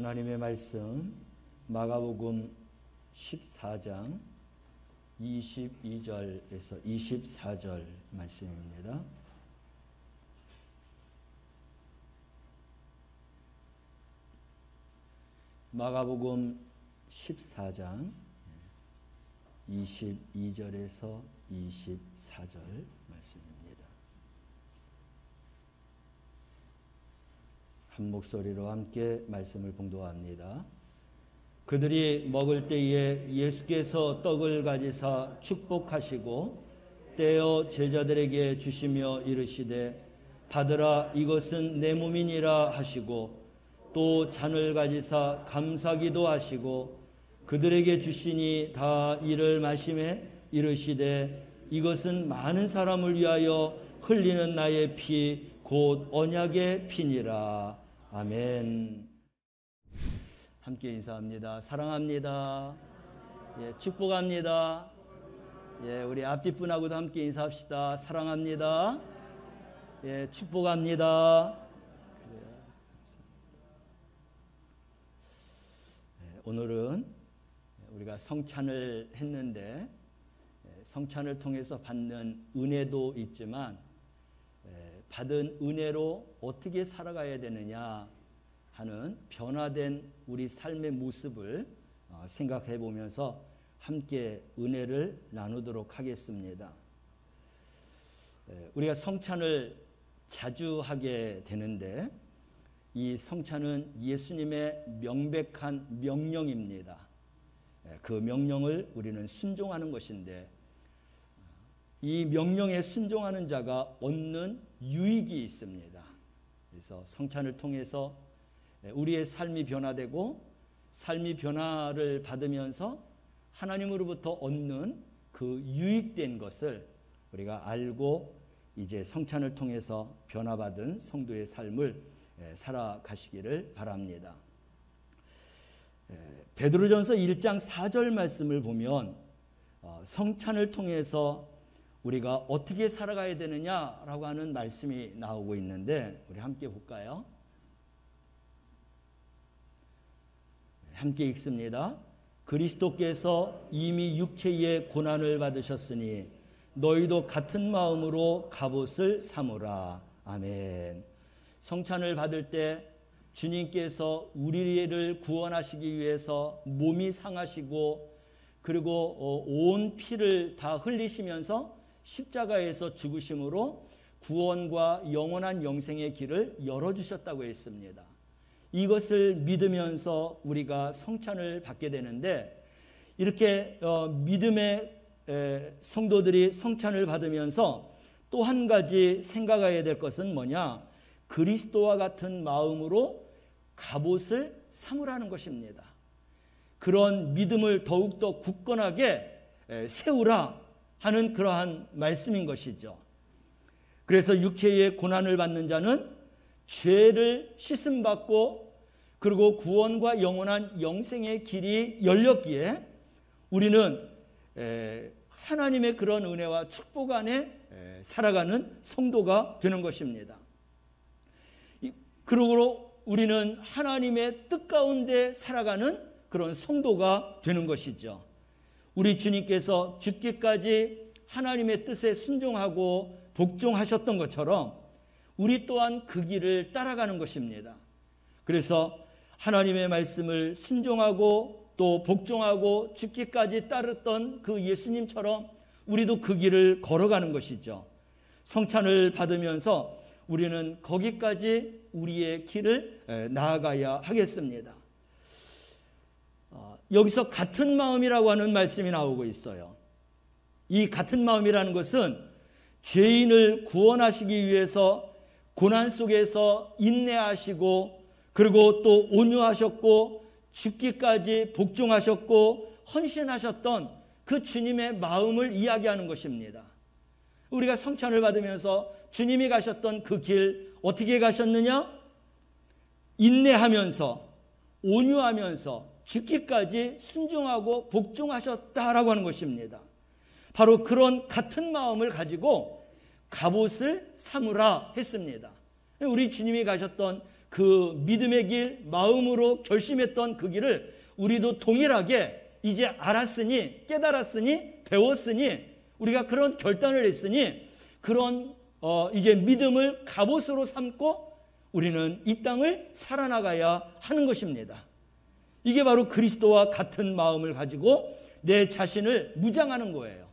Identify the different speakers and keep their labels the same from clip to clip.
Speaker 1: 하나님의 말씀 마가복음 14장 22절에서 24절 말씀입니다. 마가복음 14장 22절에서 24절 말씀입니다. 한 목소리로 함께 말씀을 봉독합니다. 그들이 먹을 때에 예수께서 떡을 가지사 축복하시고 떼어 제자들에게 주시며 이르시되 받으라 이것은 내 몸이니라 하시고 또 잔을 가지사 감사기도 하시고 그들에게 주시니 다 이를 마시매 이르시되 이것은 많은 사람을 위하여 흘리는 나의 피 곧 언약의 피니라. 아멘. 함께 인사합니다. 사랑합니다. 예, 축복합니다. 예, 우리 앞뒷분하고도 함께 인사합시다. 사랑합니다. 예, 축복합니다. 예, 오늘은 우리가 성찬을 했는데 성찬을 통해서 받는 은혜도 있지만 받은 은혜로 어떻게 살아가야 되느냐 하는 변화된 우리 삶의 모습을 생각해 보면서 함께 은혜를 나누도록 하겠습니다. 우리가 성찬을 자주 하게 되는데 이 성찬은 예수님의 명백한 명령입니다. 그 명령을 우리는 순종하는 것인데 이 명령에 순종하는 자가 얻는 유익이 있습니다. 그래서 성찬을 통해서 우리의 삶이 변화되고 삶이 변화를 받으면서 하나님으로부터 얻는 그 유익된 것을 우리가 알고 이제 성찬을 통해서 변화받은 성도의 삶을 살아가시기를 바랍니다. 베드로전서 1장 4절 말씀을 보면 성찬을 통해서 우리가 어떻게 살아가야 되느냐라고 하는 말씀이 나오고 있는데 우리 함께 볼까요? 함께 읽습니다. 그리스도께서 이미 육체의 고난을 받으셨으니 너희도 같은 마음으로 갑옷을 삼으라. 아멘. 성찬을 받을 때 주님께서 우리를 구원하시기 위해서 몸이 상하시고 그리고 온 피를 다 흘리시면서 십자가에서 죽으심으로 구원과 영원한 영생의 길을 열어주셨다고 했습니다. 이것을 믿으면서 우리가 성찬을 받게 되는데 이렇게 믿음의 성도들이 성찬을 받으면서 또 한 가지 생각해야 될 것은 뭐냐? 그리스도와 같은 마음으로 갑옷을 삼으라는 것입니다. 그런 믿음을 더욱더 굳건하게 세우라 하는 그러한 말씀인 것이죠. 그래서 육체의 고난을 받는 자는 죄를 씻음받고 그리고 구원과 영원한 영생의 길이 열렸기에 우리는 하나님의 그런 은혜와 축복 안에 살아가는 성도가 되는 것입니다. 그러므로 우리는 하나님의 뜻 가운데 살아가는 그런 성도가 되는 것이죠. 우리 주님께서 죽기까지 하나님의 뜻에 순종하고 복종하셨던 것처럼 우리 또한 그 길을 따라가는 것입니다. 그래서 하나님의 말씀을 순종하고 또 복종하고 죽기까지 따랐던 그 예수님처럼 우리도 그 길을 걸어가는 것이죠. 성찬을 받으면서 우리는 거기까지 우리의 길을 나아가야 하겠습니다. 여기서 같은 마음이라고 하는 말씀이 나오고 있어요. 이 같은 마음이라는 것은 죄인을 구원하시기 위해서 고난 속에서 인내하시고 그리고 또 온유하셨고 죽기까지 복종하셨고 헌신하셨던 그 주님의 마음을 이야기하는 것입니다. 우리가 성찬을 받으면서 주님이 가셨던 그 길 어떻게 가셨느냐? 인내하면서 온유하면서 죽기까지 순종하고 복종하셨다라고 하는 것입니다. 바로 그런 같은 마음을 가지고 갑옷을 삼으라 했습니다. 우리 주님이 가셨던 그 믿음의 길, 마음으로 결심했던 그 길을 우리도 동일하게 이제 알았으니, 깨달았으니, 배웠으니, 우리가 그런 결단을 했으니 그런 이제 믿음을 갑옷으로 삼고 우리는 이 땅을 살아나가야 하는 것입니다. 이게 바로 그리스도와 같은 마음을 가지고 내 자신을 무장하는 거예요.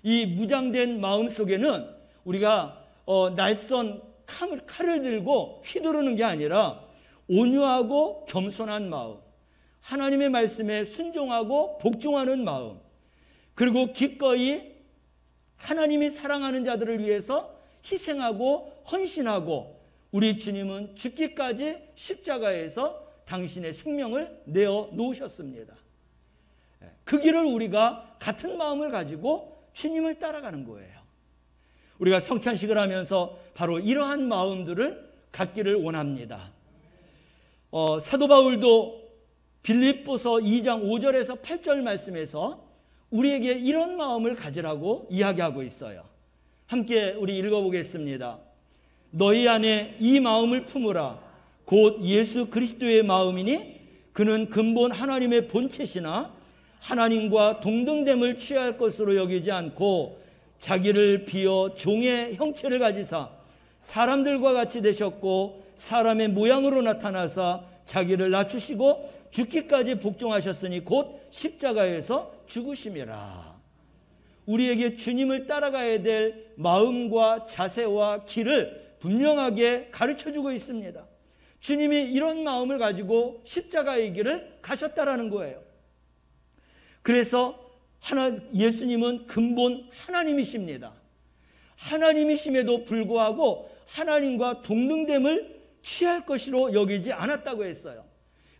Speaker 1: 이 무장된 마음 속에는 우리가 날선 칼을 들고 휘두르는 게 아니라 온유하고 겸손한 마음, 하나님의 말씀에 순종하고 복종하는 마음, 그리고 기꺼이 하나님이 사랑하는 자들을 위해서 희생하고 헌신하고, 우리 주님은 죽기까지 십자가에서 당신의 생명을 내어 놓으셨습니다. 그 길을 우리가 같은 마음을 가지고 주님을 따라가는 거예요. 우리가 성찬식을 하면서 바로 이러한 마음들을 갖기를 원합니다. 사도 바울도 빌립보서 2장 5절에서 8절 말씀에서 우리에게 이런 마음을 가지라고 이야기하고 있어요. 함께 우리 읽어보겠습니다. 너희 안에 이 마음을 품으라. 곧 예수 그리스도의 마음이니 그는 근본 하나님의 본체시나 하나님과 동등됨을 취할 것으로 여기지 않고 자기를 비어 종의 형체를 가지사 사람들과 같이 되셨고 사람의 모양으로 나타나사 자기를 낮추시고 죽기까지 복종하셨으니 곧 십자가에서 죽으심이라. 우리에게 주님을 따라가야 될 마음과 자세와 길을 분명하게 가르쳐주고 있습니다. 주님이 이런 마음을 가지고 십자가의 길을 가셨다라는 거예요. 그래서 예수님은 근본 하나님이십니다. 하나님이심에도 불구하고 하나님과 동등됨을 취할 것으로 여기지 않았다고 했어요.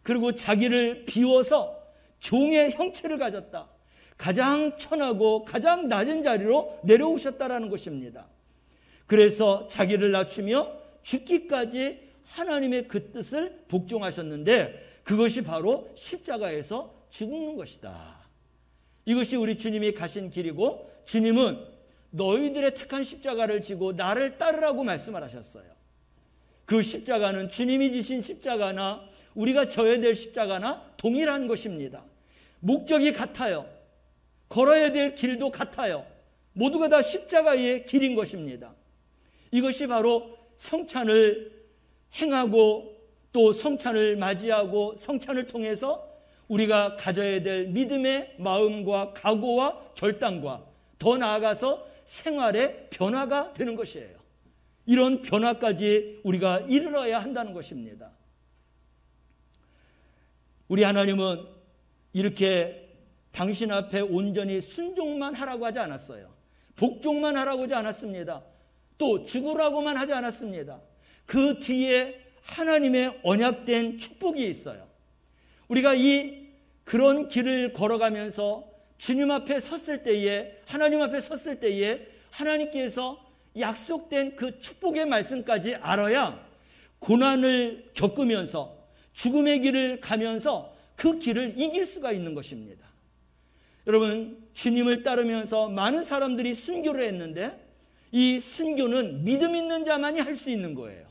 Speaker 1: 그리고 자기를 비워서 종의 형체를 가졌다. 가장 천하고 가장 낮은 자리로 내려오셨다라는 것입니다. 그래서 자기를 낮추며 죽기까지 하나님의 그 뜻을 복종하셨는데 그것이 바로 십자가에서 죽는 것이다. 이것이 우리 주님이 가신 길이고, 주님은 너희들의 택한 십자가를 지고 나를 따르라고 말씀을 하셨어요. 그 십자가는 주님이 지신 십자가나 우리가 져야 될 십자가나 동일한 것입니다. 목적이 같아요. 걸어야 될 길도 같아요. 모두가 다 십자가의 길인 것입니다. 이것이 바로 성찬을 행하고 또 성찬을 맞이하고 성찬을 통해서 우리가 가져야 될 믿음의 마음과 각오와 결단과 더 나아가서 생활의 변화가 되는 것이에요. 이런 변화까지 우리가 이르러야 한다는 것입니다. 우리 하나님은 이렇게 당신 앞에 온전히 순종만 하라고 하지 않았어요. 복종만 하라고 하지 않았습니다. 또 죽으라고만 하지 않았습니다. 그 뒤에 하나님의 언약된 축복이 있어요. 우리가 그런 길을 걸어가면서 주님 앞에 섰을 때에, 하나님 앞에 섰을 때에 하나님께서 약속된 그 축복의 말씀까지 알아야 고난을 겪으면서 죽음의 길을 가면서 그 길을 이길 수가 있는 것입니다. 여러분, 주님을 따르면서 많은 사람들이 순교를 했는데 이 순교는 믿음 있는 자만이 할 수 있는 거예요.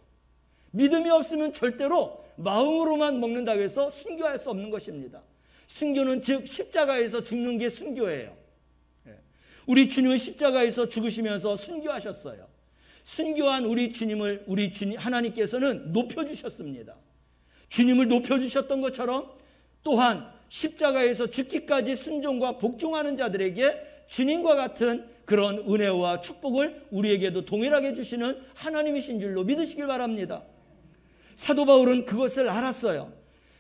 Speaker 1: 믿음이 없으면 절대로 마음으로만 먹는다고 해서 순교할 수 없는 것입니다. 순교는 즉 십자가에서 죽는 게 순교예요. 우리 주님은 십자가에서 죽으시면서 순교하셨어요. 순교한 우리 주님을 하나님께서는 높여주셨습니다. 주님을 높여주셨던 것처럼 또한 십자가에서 죽기까지 순종과 복종하는 자들에게 주님과 같은 그런 은혜와 축복을 우리에게도 동일하게 주시는 하나님이신 줄로 믿으시길 바랍니다. 사도 바울은 그것을 알았어요.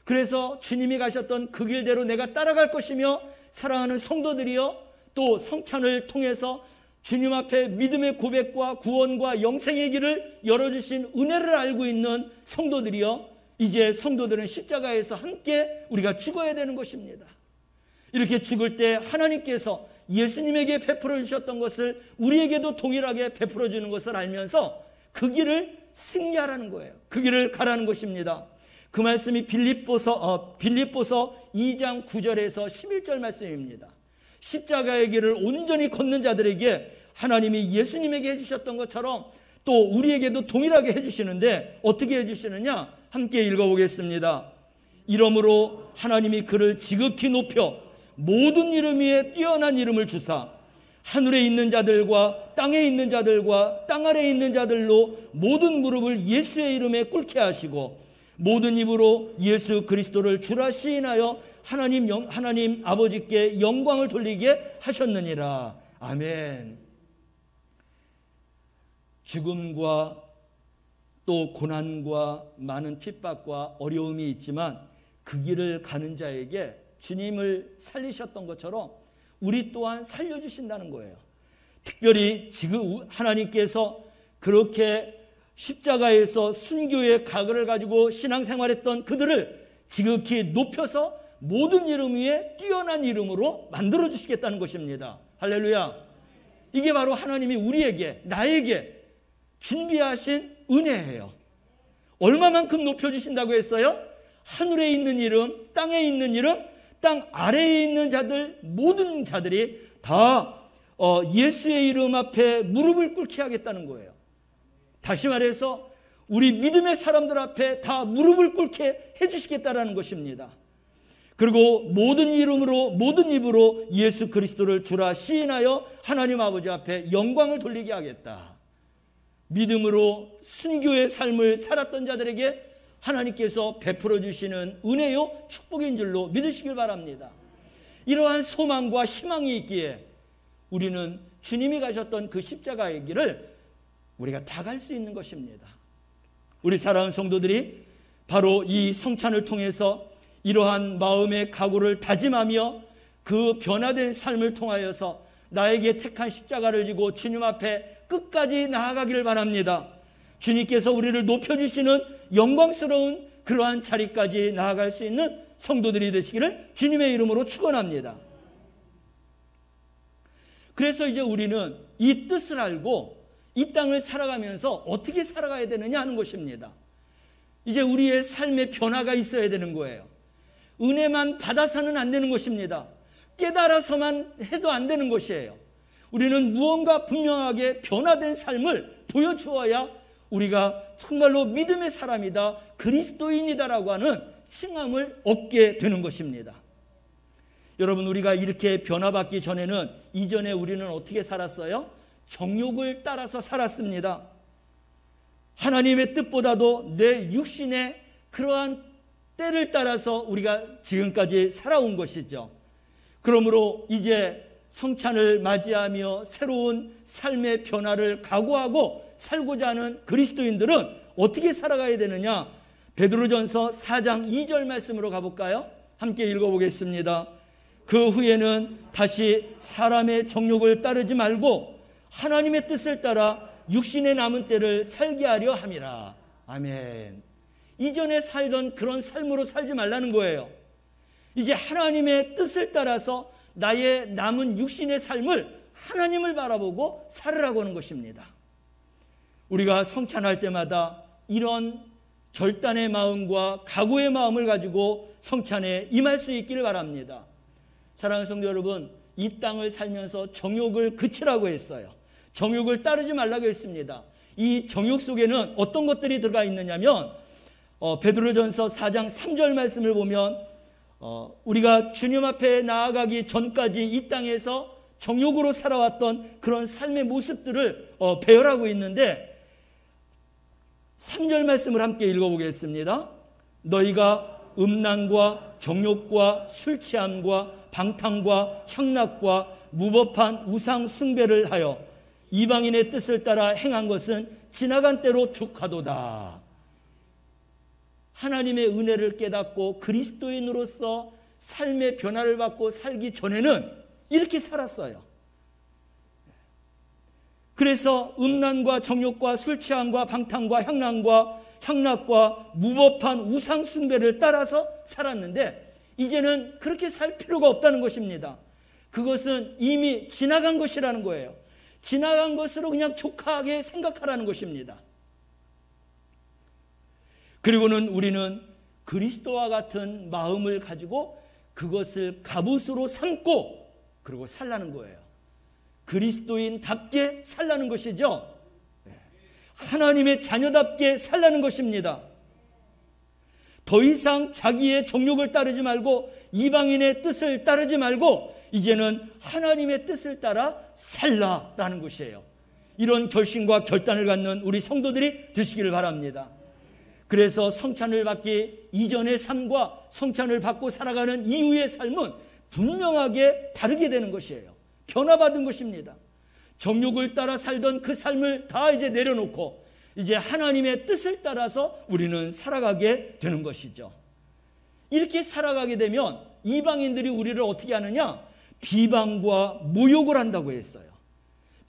Speaker 1: 그래서 주님이 가셨던 그 길대로 내가 따라갈 것이며, 사랑하는 성도들이여, 또 성찬을 통해서 주님 앞에 믿음의 고백과 구원과 영생의 길을 열어주신 은혜를 알고 있는 성도들이여, 이제 성도들은 십자가에서 함께 우리가 죽어야 되는 것입니다. 이렇게 죽을 때 하나님께서 예수님에게 베풀어 주셨던 것을 우리에게도 동일하게 베풀어 주는 것을 알면서 그 길을 승리하라는 거예요. 그 길을 가라는 것입니다. 그 말씀이 빌립보서 2장 9절에서 11절 말씀입니다. 십자가의 길을 온전히 걷는 자들에게 하나님이 예수님에게 해주셨던 것처럼 또 우리에게도 동일하게 해주시는데, 어떻게 해주시느냐? 함께 읽어보겠습니다. 이러므로 하나님이 그를 지극히 높여 모든 이름 위에 뛰어난 이름을 주사 하늘에 있는 자들과 땅에 있는 자들과 땅 아래에 있는 자들로 모든 무릎을 예수의 이름에 꿇게 하시고 모든 입으로 예수 그리스도를 주라 시인하여 하나님 아버지께 영광을 돌리게 하셨느니라. 아멘. 죽음과 또 고난과 많은 핍박과 어려움이 있지만 그 길을 가는 자에게 주님을 살리셨던 것처럼 우리 또한 살려주신다는 거예요. 특별히 지금 하나님께서 그렇게 십자가에서 순교의 각오를 가지고 신앙생활했던 그들을 지극히 높여서 모든 이름 위에 뛰어난 이름으로 만들어주시겠다는 것입니다. 할렐루야. 이게 바로 하나님이 우리에게, 나에게 준비하신 은혜예요. 얼마만큼 높여주신다고 했어요? 하늘에 있는 이름, 땅에 있는 이름, 땅 아래에 있는 자들, 모든 자들이 다 예수의 이름 앞에 무릎을 꿇게 하겠다는 거예요. 다시 말해서 우리 믿음의 사람들 앞에 다 무릎을 꿇게 해주시겠다는 것입니다. 그리고 모든 이름으로 모든 입으로 예수 그리스도를 주라 시인하여 하나님 아버지 앞에 영광을 돌리게 하겠다. 믿음으로 순교의 삶을 살았던 자들에게 하나님께서 베풀어 주시는 은혜요 축복인 줄로 믿으시길 바랍니다. 이러한 소망과 희망이 있기에 우리는 주님이 가셨던 그 십자가의 길을 우리가 다 갈 수 있는 것입니다. 우리 사랑하는 성도들이 바로 이 성찬을 통해서 이러한 마음의 각오를 다짐하며 그 변화된 삶을 통하여서 나에게 택한 십자가를 지고 주님 앞에 끝까지 나아가기를 바랍니다. 주님께서 우리를 높여주시는 영광스러운 그러한 자리까지 나아갈 수 있는 성도들이 되시기를 주님의 이름으로 축원합니다. 그래서 이제 우리는 이 뜻을 알고 이 땅을 살아가면서 어떻게 살아가야 되느냐 하는 것입니다. 이제 우리의 삶의 변화가 있어야 되는 거예요. 은혜만 받아서는 안 되는 것입니다. 깨달아서만 해도 안 되는 것이에요. 우리는 무언가 분명하게 변화된 삶을 보여주어야 우리가 정말로 믿음의 사람이다, 그리스도인이다라고 하는 칭함을 얻게 되는 것입니다. 여러분, 우리가 이렇게 변화받기 전에는 이전에 우리는 어떻게 살았어요? 정욕을 따라서 살았습니다. 하나님의 뜻보다도 내 육신의 그러한 때를 따라서 우리가 지금까지 살아온 것이죠. 그러므로 이제 성찬을 맞이하며 새로운 삶의 변화를 각오하고 살고자 하는 그리스도인들은 어떻게 살아가야 되느냐? 베드로전서 4장 2절 말씀으로 가볼까요? 함께 읽어보겠습니다. 그 후에는 다시 사람의 정욕을 따르지 말고 하나님의 뜻을 따라 육신의 남은 때를 살게 하려 함이라. 아멘. 이전에 살던 그런 삶으로 살지 말라는 거예요. 이제 하나님의 뜻을 따라서 나의 남은 육신의 삶을 하나님을 바라보고 살으라고 하는 것입니다. 우리가 성찬할 때마다 이런 결단의 마음과 각오의 마음을 가지고 성찬에 임할 수 있기를 바랍니다. 사랑하는 성도 여러분, 이 땅을 살면서 정욕을 그치라고 했어요. 정욕을 따르지 말라고 했습니다. 이 정욕 속에는 어떤 것들이 들어가 있느냐면 베드로전서 4장 3절 말씀을 보면 우리가 주님 앞에 나아가기 전까지 이 땅에서 정욕으로 살아왔던 그런 삶의 모습들을 배열하고 있는데 3절 말씀을 함께 읽어보겠습니다. 너희가 음란과 정욕과 술 취함과 방탕과 향락과 무법한 우상 숭배를 하여 이방인의 뜻을 따라 행한 것은 지나간 때로 족하도다. 하나님의 은혜를 깨닫고 그리스도인으로서 삶의 변화를 받고 살기 전에는 이렇게 살았어요. 그래서 음란과 정욕과 술 취함과 방탕과 향락과 무법한 우상 숭배를 따라서 살았는데 이제는 그렇게 살 필요가 없다는 것입니다. 그것은 이미 지나간 것이라는 거예요. 지나간 것으로 그냥 족하게 생각하라는 것입니다. 그리고는 우리는 그리스도와 같은 마음을 가지고 그것을 갑옷으로 삼고 그리고 살라는 거예요. 그리스도인답게 살라는 것이죠. 하나님의 자녀답게 살라는 것입니다. 더 이상 자기의 정욕을 따르지 말고 이방인의 뜻을 따르지 말고 이제는 하나님의 뜻을 따라 살라라는 것이에요. 이런 결심과 결단을 갖는 우리 성도들이 되시기를 바랍니다. 그래서 성찬을 받기 이전의 삶과 성찬을 받고 살아가는 이후의 삶은 분명하게 다르게 되는 것이에요. 변화받은 것입니다. 정욕을 따라 살던 그 삶을 다 이제 내려놓고 이제 하나님의 뜻을 따라서 우리는 살아가게 되는 것이죠. 이렇게 살아가게 되면 이방인들이 우리를 어떻게 하느냐? 비방과 모욕을 한다고 했어요.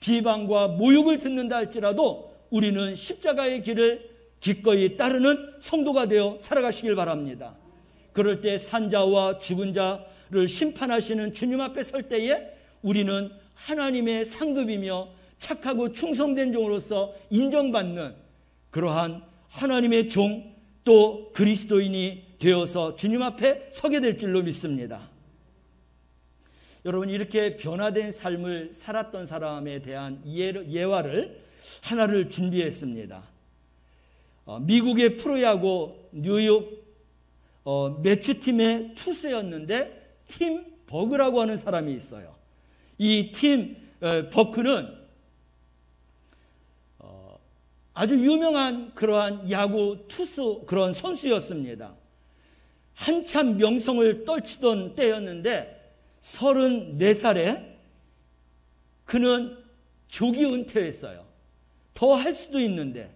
Speaker 1: 비방과 모욕을 듣는다 할지라도 우리는 십자가의 길을 기꺼이 따르는 성도가 되어 살아가시길 바랍니다. 그럴 때 산자와 죽은 자를 심판하시는 주님 앞에 설 때에 우리는 하나님의 상급이며 착하고 충성된 종으로서 인정받는 그러한 하나님의 종 또 그리스도인이 되어서 주님 앞에 서게 될 줄로 믿습니다. 여러분, 이렇게 변화된 삶을 살았던 사람에 대한 예화를 하나를 준비했습니다. 미국의 프로야구 뉴욕 매추팀의 투수였는데 팀 버그라고 하는 사람이 있어요. 이 팀 버크는 아주 유명한 그러한 야구 투수 그런 선수였습니다. 한참 명성을 떨치던 때였는데 34살에 그는 조기 은퇴했어요. 더 할 수도 있는데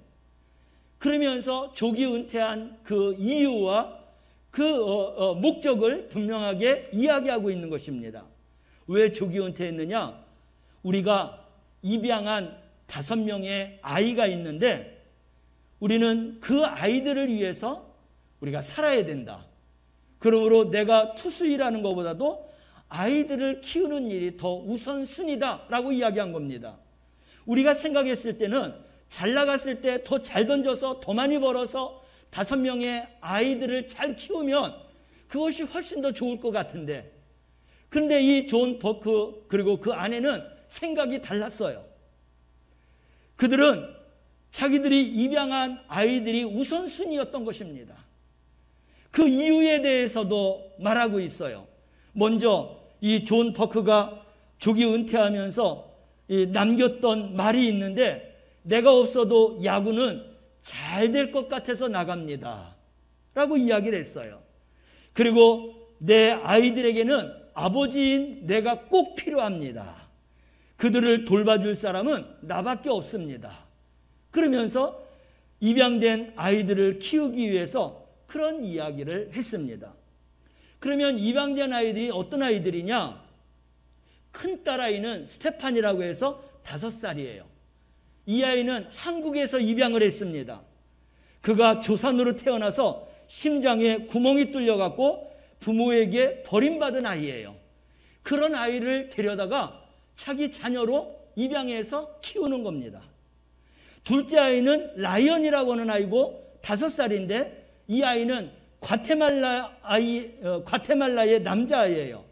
Speaker 1: 그러면서 조기 은퇴한 그 이유와 그 목적을 분명하게 이야기하고 있는 것입니다. 왜 조기 은퇴했느냐? 우리가 입양한 5명의 아이가 있는데 우리는 그 아이들을 위해서 우리가 살아야 된다. 그러므로 내가 투수일하는 것보다도 아이들을 키우는 일이 더 우선순위다라고 이야기한 겁니다. 우리가 생각했을 때는 잘 나갔을 때 더 잘 던져서 더 많이 벌어서 5명의 아이들을 잘 키우면 그것이 훨씬 더 좋을 것 같은데, 근데 이 존 버크 그리고 그 아내는 생각이 달랐어요. 그들은 자기들이 입양한 아이들이 우선순위였던 것입니다. 그 이유에 대해서도 말하고 있어요. 먼저 이 존 버크가 조기 은퇴하면서 남겼던 말이 있는데, 내가 없어도 야구는 잘 될 것 같아서 나갑니다 라고 이야기를 했어요. 그리고 내 아이들에게는 아버지인 내가 꼭 필요합니다. 그들을 돌봐줄 사람은 나밖에 없습니다. 그러면서 입양된 아이들을 키우기 위해서 그런 이야기를 했습니다. 그러면 입양된 아이들이 어떤 아이들이냐? 큰 딸아이는 스테판이라고 해서 5살이에요. 이 아이는 한국에서 입양을 했습니다. 그가 조산으로 태어나서 심장에 구멍이 뚫려갖고 부모에게 버림받은 아이예요. 그런 아이를 데려다가 자기 자녀로 입양해서 키우는 겁니다. 둘째 아이는 라이언이라고 하는 아이고 5살인데 이 아이는 과테말라의 남자아이예요.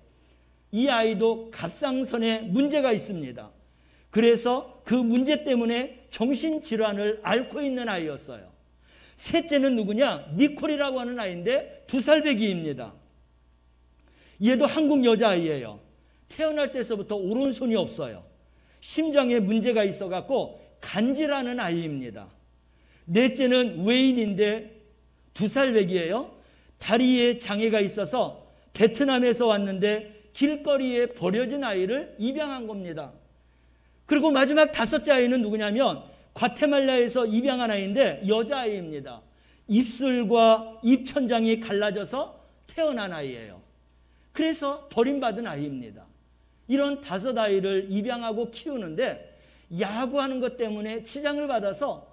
Speaker 1: 이 아이도 갑상선에 문제가 있습니다. 그래서 그 문제 때문에 정신질환을 앓고 있는 아이였어요. 셋째는 누구냐? 니콜이라고 하는 아이인데 2살 배기입니다. 얘도 한국 여자아이예요. 태어날 때서부터 오른손이 없어요. 심장에 문제가 있어갖고 간질하는 아이입니다. 넷째는 웨인인데 2살 배기예요. 다리에 장애가 있어서 베트남에서 왔는데 길거리에 버려진 아이를 입양한 겁니다. 그리고 마지막 5째 아이는 누구냐면 과테말라에서 입양한 아이인데 여자아이입니다. 입술과 입천장이 갈라져서 태어난 아이예요. 그래서 버림받은 아이입니다. 이런 5 아이를 입양하고 키우는데 야구하는 것 때문에 지장을 받아서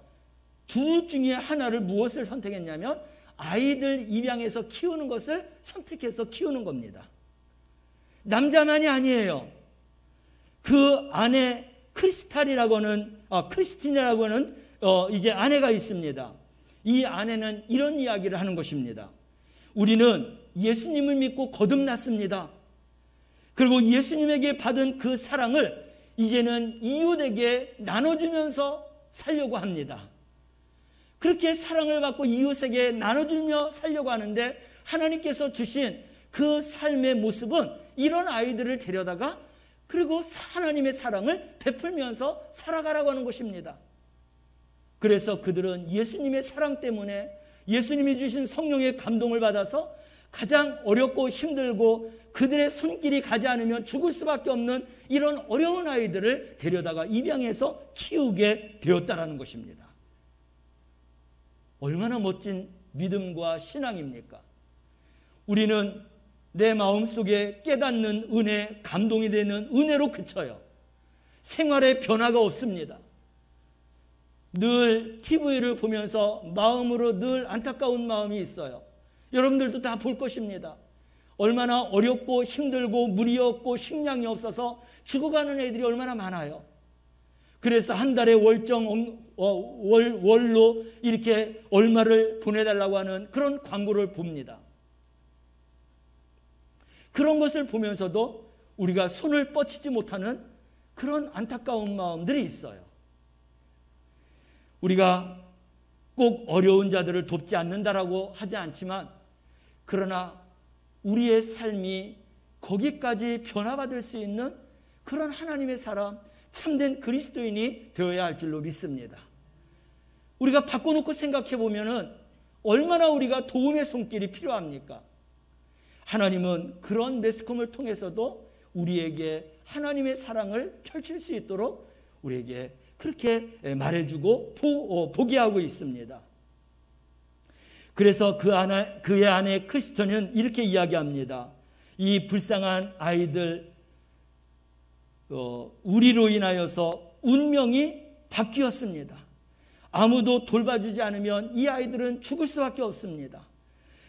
Speaker 1: 둘 중에 하나를 무엇을 선택했냐면 아이들 입양해서 키우는 것을 선택해서 키우는 겁니다. 남자만이 아니에요. 그 아내 크리스틴이라고 하는 이제 아내가 있습니다. 이 아내는 이런 이야기를 하는 것입니다. 우리는 예수님을 믿고 거듭났습니다. 그리고 예수님에게 받은 그 사랑을 이제는 이웃에게 나눠주면서 살려고 합니다. 그렇게 사랑을 갖고 이웃에게 나눠주며 살려고 하는데 하나님께서 주신 그 삶의 모습은 이런 아이들을 데려다가 그리고 하나님의 사랑을 베풀면서 살아가라고 하는 것입니다. 그래서 그들은 예수님의 사랑 때문에 예수님이 주신 성령의 감동을 받아서 가장 어렵고 힘들고 그들의 손길이 가지 않으면 죽을 수밖에 없는 이런 어려운 아이들을 데려다가 입양해서 키우게 되었다라는 것입니다. 얼마나 멋진 믿음과 신앙입니까? 우리는 내 마음속에 깨닫는 은혜, 감동이 되는 은혜로 그쳐요. 생활에 변화가 없습니다. 늘 TV를 보면서 마음으로 늘 안타까운 마음이 있어요. 여러분들도 다 볼 것입니다. 얼마나 어렵고 힘들고 물이 없고 식량이 없어서 죽어가는 애들이 얼마나 많아요. 그래서 한 달에 월로 이렇게 얼마를 보내달라고 하는 그런 광고를 봅니다. 그런 것을 보면서도 우리가 손을 뻗치지 못하는 그런 안타까운 마음들이 있어요. 우리가 꼭 어려운 자들을 돕지 않는다라고 하지 않지만 그러나 우리의 삶이 거기까지 변화받을 수 있는 그런 하나님의 사람, 참된 그리스도인이 되어야 할 줄로 믿습니다. 우리가 바꿔놓고 생각해 보면은 얼마나 우리가 도움의 손길이 필요합니까? 하나님은 그런 매스컴을 통해서도 우리에게 하나님의 사랑을 펼칠 수 있도록 우리에게 그렇게 말해주고 보게 하고 있습니다. 그래서 그의 아내 크리스토는 이렇게 이야기합니다. 이 불쌍한 아이들 우리로 인하여서 운명이 바뀌었습니다. 아무도 돌봐주지 않으면 이 아이들은 죽을 수밖에 없습니다.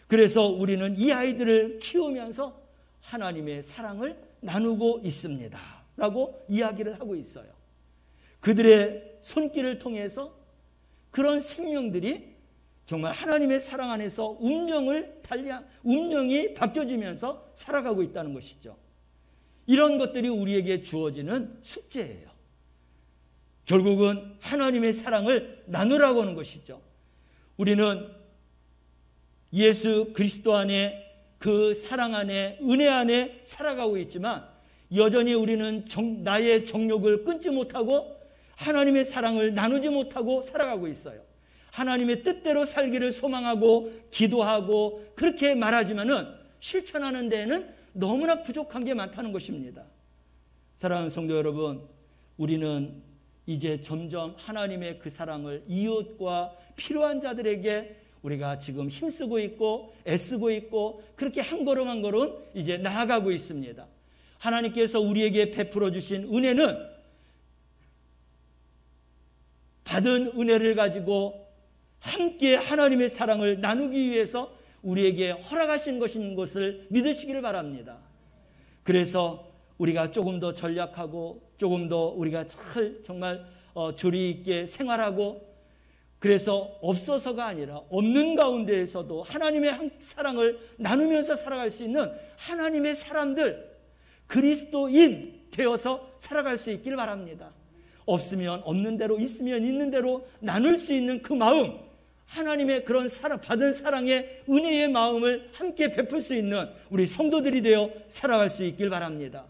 Speaker 1: 그래서 우리는 이 아이들을 키우면서 하나님의 사랑을 나누고 있습니다 라고 이야기를 하고 있어요. 그들의 손길을 통해서 그런 생명들이 정말 하나님의 사랑 안에서 운명이 바뀌어지면서 살아가고 있다는 것이죠. 이런 것들이 우리에게 주어지는 숙제예요. 결국은 하나님의 사랑을 나누라고 하는 것이죠. 우리는 예수 그리스도 안에 그 사랑 안에 은혜 안에 살아가고 있지만 여전히 우리는 나의 정욕을 끊지 못하고 하나님의 사랑을 나누지 못하고 살아가고 있어요. 하나님의 뜻대로 살기를 소망하고 기도하고 그렇게 말하지만은 실천하는 데에는 너무나 부족한 게 많다는 것입니다. 사랑하는 성도 여러분, 우리는 이제 점점 하나님의 그 사랑을 이웃과 필요한 자들에게 우리가 지금 힘쓰고 있고 애쓰고 있고 그렇게 한 걸음 한 걸음 이제 나아가고 있습니다. 하나님께서 우리에게 베풀어 주신 은혜는 받은 은혜를 가지고 함께 하나님의 사랑을 나누기 위해서 우리에게 허락하신 것인 것을 믿으시기를 바랍니다. 그래서 우리가 조금 더 전략하고 조금 더 우리가 정말 조리 있게 생활하고 그래서 없어서가 아니라 없는 가운데에서도 하나님의 사랑을 나누면서 살아갈 수 있는 하나님의 사람들, 그리스도인 되어서 살아갈 수 있기를 바랍니다. 없으면 없는 대로, 있으면 있는 대로 나눌 수 있는 그 마음, 하나님의 그런 받은 사랑의 은혜의 마음을 함께 베풀 수 있는 우리 성도들이 되어 살아갈 수 있길 바랍니다.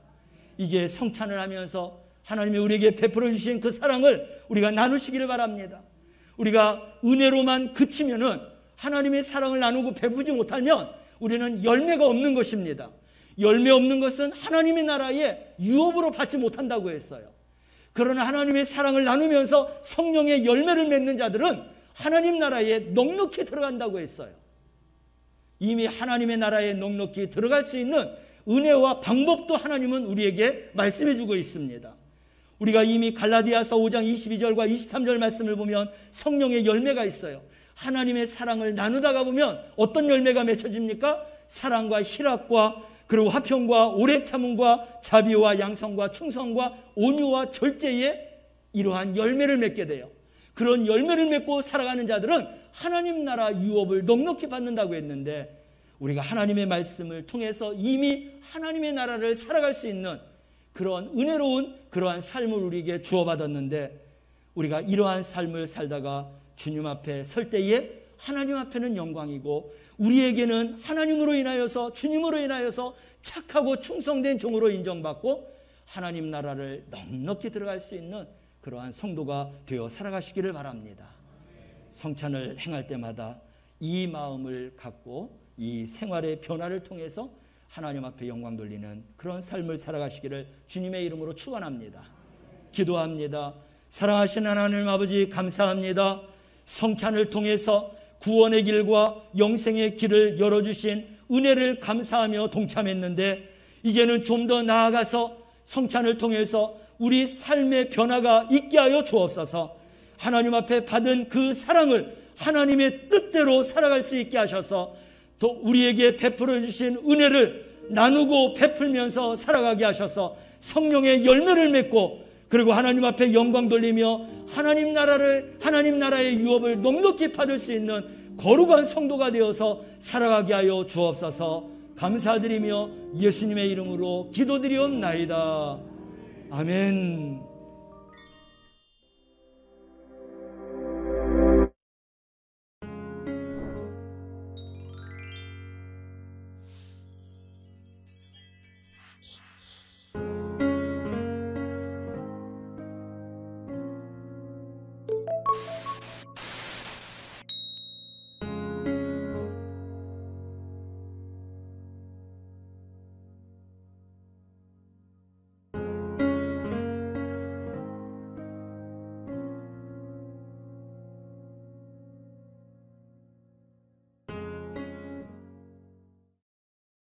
Speaker 1: 이제 성찬을 하면서 하나님이 우리에게 베풀어 주신 그 사랑을 우리가 나누시기를 바랍니다. 우리가 은혜로만 그치면은 하나님의 사랑을 나누고 베푸지 못하면 우리는 열매가 없는 것입니다. 열매 없는 것은 하나님의 나라의 유업으로 받지 못한다고 했어요. 그러나 하나님의 사랑을 나누면서 성령의 열매를 맺는 자들은 하나님 나라에 넉넉히 들어간다고 했어요. 이미 하나님의 나라에 넉넉히 들어갈 수 있는 은혜와 방법도 하나님은 우리에게 말씀해 주고 있습니다. 우리가 이미 갈라디아서 5장 22절과 23절 말씀을 보면 성령의 열매가 있어요. 하나님의 사랑을 나누다가 보면 어떤 열매가 맺혀집니까? 사랑과 희락과 그리고 화평과 오래 참음과 자비와 양성과 충성과 온유와 절제의 이러한 열매를 맺게 돼요. 그런 열매를 맺고 살아가는 자들은 하나님 나라 유업을 넉넉히 받는다고 했는데 우리가 하나님의 말씀을 통해서 이미 하나님의 나라를 살아갈 수 있는 그런 은혜로운 그러한 삶을 우리에게 주어받았는데 우리가 이러한 삶을 살다가 주님 앞에 설 때에 하나님 앞에는 영광이고 우리에게는 하나님으로 인하여서 주님으로 인하여서 착하고 충성된 종으로 인정받고 하나님 나라를 넉넉히 들어갈 수 있는 그러한 성도가 되어 살아가시기를 바랍니다. 성찬을 행할 때마다 이 마음을 갖고 이 생활의 변화를 통해서 하나님 앞에 영광 돌리는 그런 삶을 살아가시기를 주님의 이름으로 축원합니다. 기도합니다. 사랑하신 하나님 아버지, 감사합니다. 성찬을 통해서 구원의 길과 영생의 길을 열어주신 은혜를 감사하며 동참했는데 이제는 좀 더 나아가서 성찬을 통해서 우리 삶의 변화가 있게 하여 주옵소서. 하나님 앞에 받은 그 사랑을 하나님의 뜻대로 살아갈 수 있게 하셔서 또 우리에게 베풀어 주신 은혜를 나누고 베풀면서 살아가게 하셔서 성령의 열매를 맺고 그리고 하나님 앞에 영광 돌리며 하나님 나라의 유업을 넉넉히 받을 수 있는 거룩한 성도가 되어서 살아가게 하여 주옵소서. 감사드리며 예수님의 이름으로 기도드리옵나이다. 아멘.